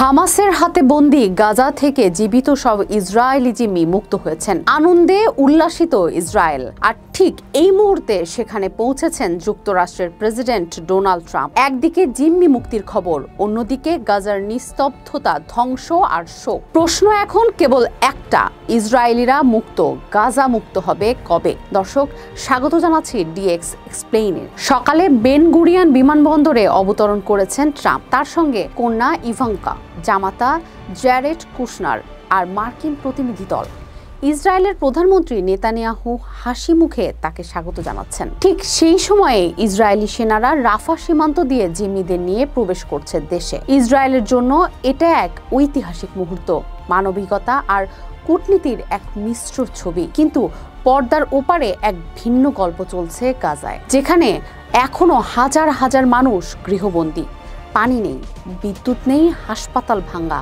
হামাসের হাতে বন্দী গাজা থেকে জীবিত সব ইসরায়েলি জিম্মি মুক্ত হয়েছেন। আনন্দে উল্লাসিত ইসরায়েল। আর ঠিক এই মুহূর্তে সেখানে পৌঁছেছেন যুক্তরাষ্ট্রের প্রেসিডেন্ট ডোনাল্ড ট্রাম্প। একদিকে জিম্মি মুক্তির খবর, অন্যদিকে গাজার নিস্তব্ধতা, ধ্বংস আর শোক। প্রশ্ন এখন কেবল একটা, ইসরায়েলিরা মুক্ত, গাজা মুক্ত হবে কবে? দর্শক, স্বাগত জানাচ্ছি ডিএক্স এক্সপ্লেইনে। সকালে বেন গুরিয়ন বিমানবন্দরে অবতরণ করেছেন ট্রাম্প। তার সঙ্গে কন্যা ইভাঙ্কা, জামাতা জ্যারেড কুশনার আর মার্কিন প্রতিনিধি দল। ইসরায়েলের প্রধানমন্ত্রী নেতানিয়াহু হাসি মুখে তাকে স্বাগত জানাচ্ছেন। ঠিক সেই সময়ে ইসরায়েলি সেনারা রাফা সীমান্ত দিয়ে জিম্মিদের নিয়ে প্রবেশ করছে দেশে। ইসরায়েলের জন্য এটা এক ঐতিহাসিক মুহূর্ত, মানবিকতা আর কূটনীতির এক মিশ্র ছবি। কিন্তু পর্দার ওপারে এক ভিন্ন গল্প চলছে গাজায়, যেখানে এখনো হাজার হাজার মানুষ গৃহবন্দী। পানি নেই, বিদ্যুৎ নেই, হাসপাতাল ভাঙ্গা,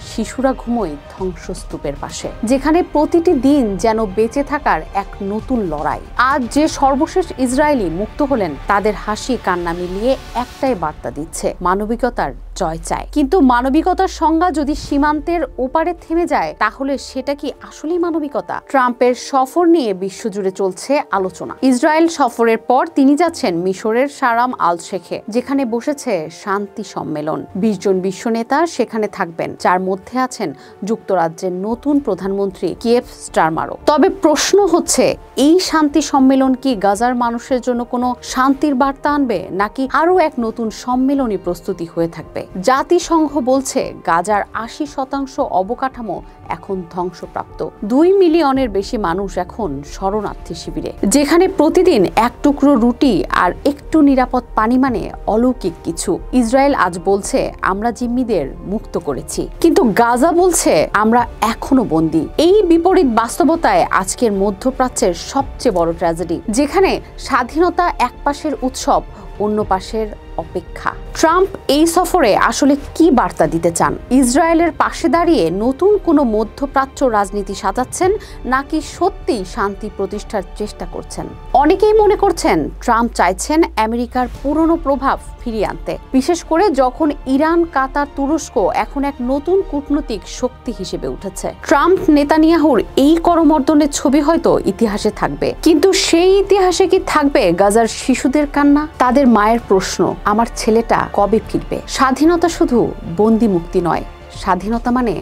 শিশুরা ঘুমোয় ধ্বংসস্তূপের পাশে, যেখানে প্রতিটি দিন যেন বেঁচে থাকার এক নতুন লড়াই। আজ যে সর্বশেষ ইসরায়েলি মুক্ত হলেন, তাদের হাসি কান্না মিলিয়ে একটাই বার্তা দিচ্ছে, মানবিকতার জয় চায়। কিন্তু মানবিকতার সংজ্ঞা যদি সীমান্তের ওপারে থেমে যায়, তাহলে সেটা কি আসলেই মানবিকতা? ট্রাম্পের সফর নিয়ে বিশ্বজুড়ে চলছে আলোচনা। ইসরায়েল সফরের পর তিনি যাচ্ছেন মিশরের শারাম আল শেখে, যেখানে বসেছে শান্তি সম্মেলন। 20 জন বিশ্ব নেতা সেখানে থাকবেন, যার মধ্যে আছেন যুক্তরাজ্যের নতুন প্রধানমন্ত্রী কিয়ের স্টারমারও। তবে প্রশ্ন হচ্ছে, এই শান্তি সম্মেলন কি গাজার মানুষের জন্য কোনো শান্তির বার্তা আনবে, নাকি আরো এক নতুন সম্মেলনী প্রস্তুতি হয়ে থাকবে? জাতিসংঘ বলছে গাজার 80% অবকাঠামো এখন ধ্বংসপ্রাপ্ত। 2 মিলিয়নের বেশি মানুষ এখন শরণার্থী শিবিরে, যেখানে প্রতিদিন এক টুকরো রুটি আর একটু নিরাপদ পানি মানে অলৌকিক কিছু। ইসরায়েল আজ বলছে আমরা জিম্মিদের মুক্ত করেছি, কিন্তু গাজা বলছে আমরা এখনো বন্দী। এই বিপরীত বাস্তবতায় আজকের মধ্যপ্রাচ্যের সবচেয়ে বড় ট্র্যাজেডি, যেখানে স্বাধীনতা এক পাশের উৎসব, অন্য পাশের অপেক্ষা। ট্রাম্প এই সফরে আসলে কি বার্তা দিতে চান? ইসরায়েলের পাশে দাঁড়িয়ে নতুন কোনো মধ্যপ্রাচ্য রাজনীতি সাজাচ্ছেন, নাকি সত্যিই শান্তি প্রতিষ্ঠার চেষ্টা করছেন? অনেকেই মনে করছেন ট্রাম্প চাইছেন আমেরিকার পুরনো প্রভাব ফিরিয়ে আনতে, বিশেষ করে যখন ইরান, কাতার, তুরস্ক এখন এক নতুন কূটনৈতিক শক্তি হিসেবে উঠেছে। ট্রাম্প নেতানিয়াহুর এই করমর্দনের ছবি হয়তো ইতিহাসে থাকবে, কিন্তু সেই ইতিহাসে কি থাকবে গাজার শিশুদের কান্না, তাদের মায়ের প্রশ্ন, আমার ছেলেটা কবে ফিরবে? স্বাধীনতা শুধু বন্দি মুক্তি নয়, স্বাধীনতা মানে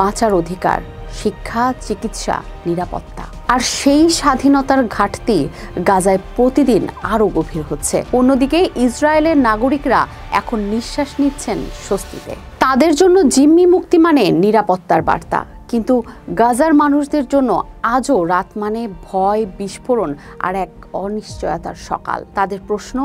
বাঁচার অধিকার, শিক্ষা, চিকিৎসা, নিরাপত্তা। আর সেই স্বাধীনতার ঘাটতি গাজায় প্রতিদিন আরো গভীর হচ্ছে। অন্যদিকে ইসরায়েলের নাগরিকরা এখন নিঃশ্বাস নিচ্ছেন স্বস্তিতে। তাদের জন্য জিম্মি মুক্তি মানে নিরাপত্তার বার্তা, কিন্তু গাজার মানুষদের জন্য আজও রাত মানে ভয়, বিস্ফোরণ আর এক অনিশ্চয়তার সকাল। তাদের প্রশ্ন,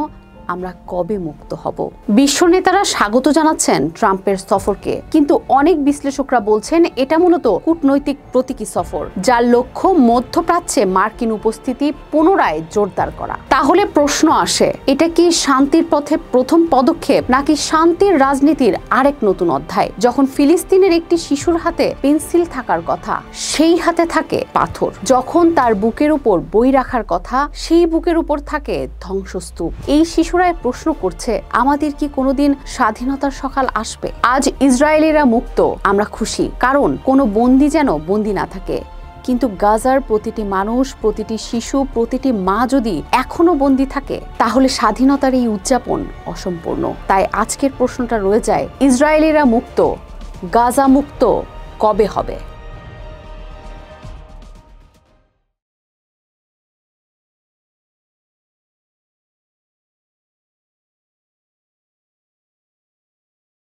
আমরা কবে মুক্ত হব? বিশ্ব নেতারা স্বাগত জানাচ্ছেন ট্রাম্পের সফরকে, কিন্তু অনেক বিশ্লেষকরা বলছেন এটা মূলত কূটনৈতিক প্রতীকী সফর, যার লক্ষ্য মধ্যপ্রাচ্যে মার্কিন উপস্থিতি পুনরায় জোরদার করা। তাহলে প্রশ্ন আসে, এটা কি শান্তির পথে প্রথম পদক্ষেপ, নাকি শান্তির রাজনীতির আরেক নতুন অধ্যায়? যখন ফিলিস্তিনের একটি শিশুর হাতে পেন্সিল থাকার কথা, সেই হাতে থাকে পাথর। যখন তার বুকের উপর বই রাখার কথা, সেই বুকের উপর থাকে ধ্বংসস্তূপ। এই শিশু প্রশ্ন করছে, আমাদের কি কোনোদিন স্বাধীনতার সকাল আসবে? আজ ইসরায়েলিরা মুক্ত, আমরা খুশি, কারণ কোনো বন্দী যেন বন্দী না থাকে। কিন্তু গাজার প্রতিটি মানুষ, প্রতিটি শিশু, প্রতিটি মা যদি এখনো বন্দী থাকে, তাহলে স্বাধীনতার এই উদযাপন অসম্পূর্ণ। তাই আজকের প্রশ্নটা রয়ে যায়, ইসরায়েলিরা মুক্ত, গাজা মুক্ত কবে হবে?